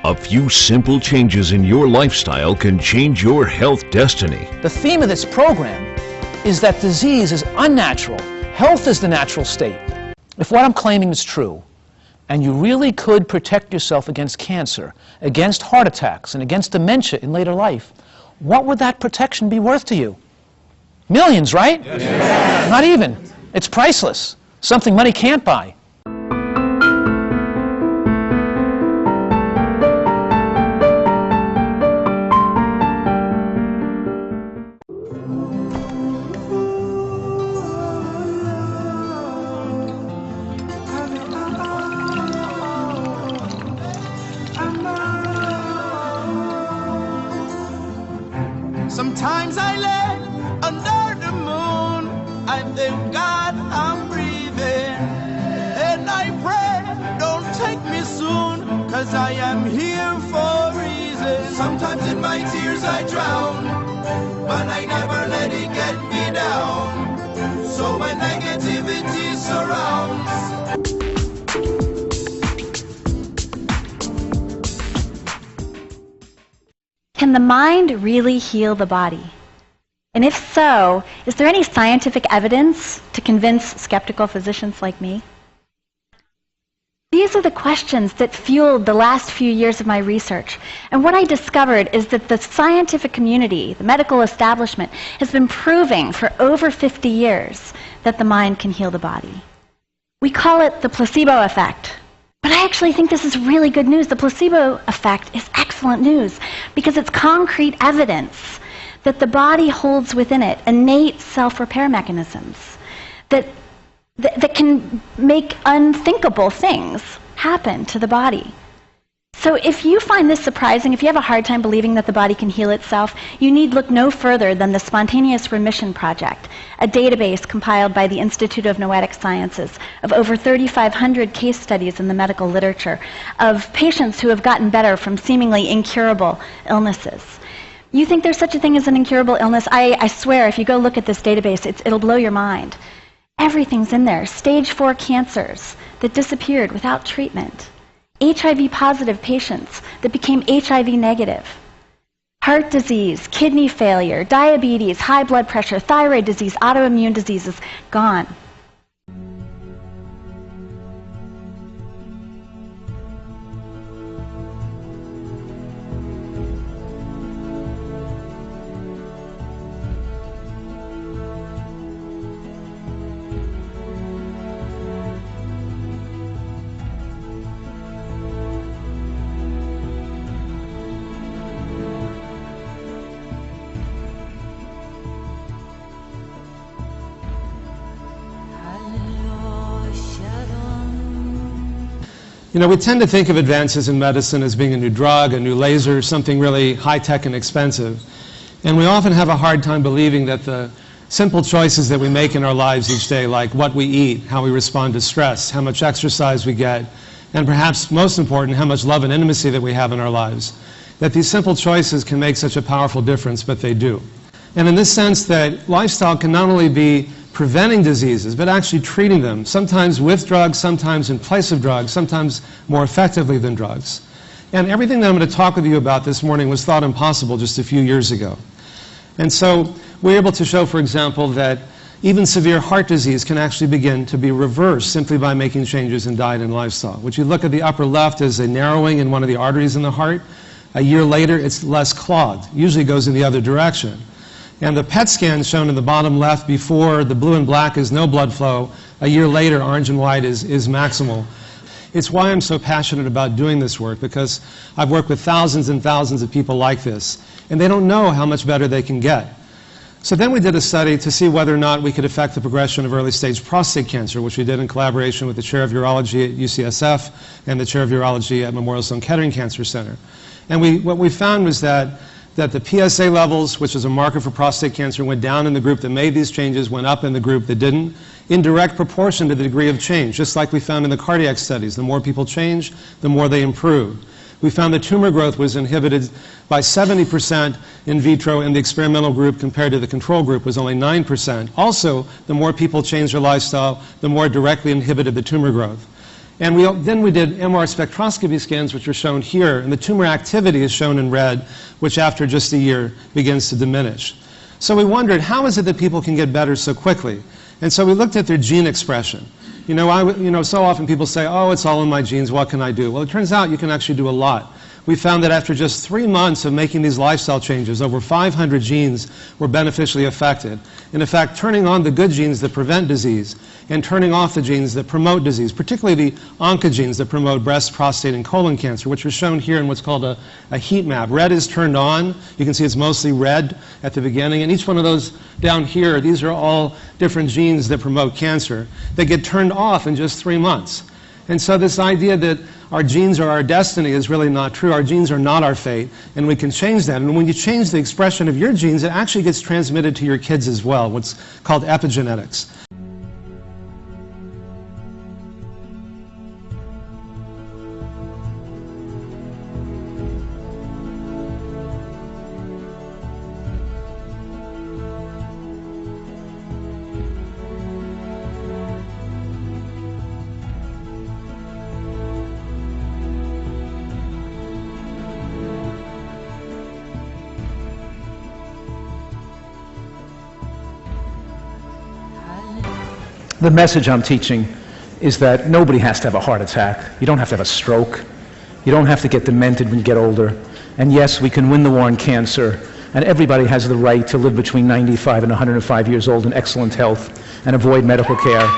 A few simple changes in your lifestyle can change your health destiny. The theme of this program is that disease is unnatural. Health is the natural state. If what I'm claiming is true, and you really could protect yourself against cancer, against heart attacks, and against dementia in later life, what would that protection be worth to you? Millions, right? Yes. Not even. It's priceless. Something money can't buy. Sometimes I lay under the moon, I thank God I'm breathing, and I pray, don't take me soon, cause I am here for a reason. Sometimes in my tears I drown, but I never let it get me down, so when negativity surrounds. Can the mind really heal the body? And if so, is there any scientific evidence to convince skeptical physicians like me? These are the questions that fueled the last few years of my research. And what I discovered is that the scientific community, the medical establishment, has been proving for over 50 years that the mind can heal the body. We call it the placebo effect. But I actually think this is really good news. The placebo effect is excellent news because it's concrete evidence that the body holds within it innate self-repair mechanisms that can make unthinkable things happen to the body. So if you find this surprising, if you have a hard time believing that the body can heal itself, you need look no further than the Spontaneous Remission Project, a database compiled by the Institute of Noetic Sciences of over 3,500 case studies in the medical literature of patients who have gotten better from seemingly incurable illnesses. You think there's such a thing as an incurable illness? I swear, if you go look at this database, it'll blow your mind. Everything's in there. Stage 4 cancers that disappeared without treatment. HIV-positive patients that became HIV negative. Heart disease, kidney failure, diabetes, high blood pressure, thyroid disease, autoimmune diseases, gone. You know, we tend to think of advances in medicine as being a new drug, a new laser, something really high-tech and expensive. And we often have a hard time believing that the simple choices that we make in our lives each day, like what we eat, how we respond to stress, how much exercise we get, and perhaps most important, how much love and intimacy that we have in our lives, that these simple choices can make such a powerful difference, but they do. And in this sense that lifestyle can not only be preventing diseases, but actually treating them, sometimes with drugs, sometimes in place of drugs, sometimes more effectively than drugs. And everything that I'm going to talk with you about this morning was thought impossible just a few years ago. And so we're able to show, for example, that even severe heart disease can actually begin to be reversed simply by making changes in diet and lifestyle. What you look at the upper left is a narrowing in one of the arteries in the heart. A year later, it's less clogged. Usually goes in the other direction. And the PET scan shown in the bottom left before the blue and black is no blood flow. A year later, orange and white is maximal. It's why I'm so passionate about doing this work, because I've worked with thousands and thousands of people like this, and they don't know how much better they can get. So then we did a study to see whether or not we could affect the progression of early-stage prostate cancer, which we did in collaboration with the Chair of Urology at UCSF and the Chair of Urology at Memorial Sloan Kettering Cancer Center. And what we found was that the PSA levels, which is a marker for prostate cancer, went down in the group that made these changes, went up in the group that didn't, in direct proportion to the degree of change, just like we found in the cardiac studies. The more people change, the more they improve. We found that tumor growth was inhibited by 70% in vitro in the experimental group compared to the control group was only 9%. Also, the more people changed their lifestyle, the more directly inhibited the tumor growth. And then we did MR spectroscopy scans, which are shown here, and the tumor activity is shown in red, which after just a year begins to diminish. So we wondered, how is it that people can get better so quickly? And so we looked at their gene expression. So often people say, oh, it's all in my genes, what can I do? Well, it turns out you can actually do a lot. We found that after just 3 months of making these lifestyle changes, over 500 genes were beneficially affected. And in fact, turning on the good genes that prevent disease and turning off the genes that promote disease, particularly the oncogenes that promote breast, prostate, and colon cancer, which are shown here in what's called a heat map. Red is turned on. You can see it's mostly red at the beginning. And each one of those down here, these are all different genes that promote cancer that get turned off in just 3 months. And so this idea that our genes are our destiny is really not true. Our genes are not our fate, and we can change them. And when you change the expression of your genes, it actually gets transmitted to your kids as well, what's called epigenetics. The message I'm teaching is that nobody has to have a heart attack. You don't have to have a stroke. You don't have to get demented when you get older. And yes, we can win the war on cancer, and everybody has the right to live between 95 and 105 years old in excellent health and avoid medical care.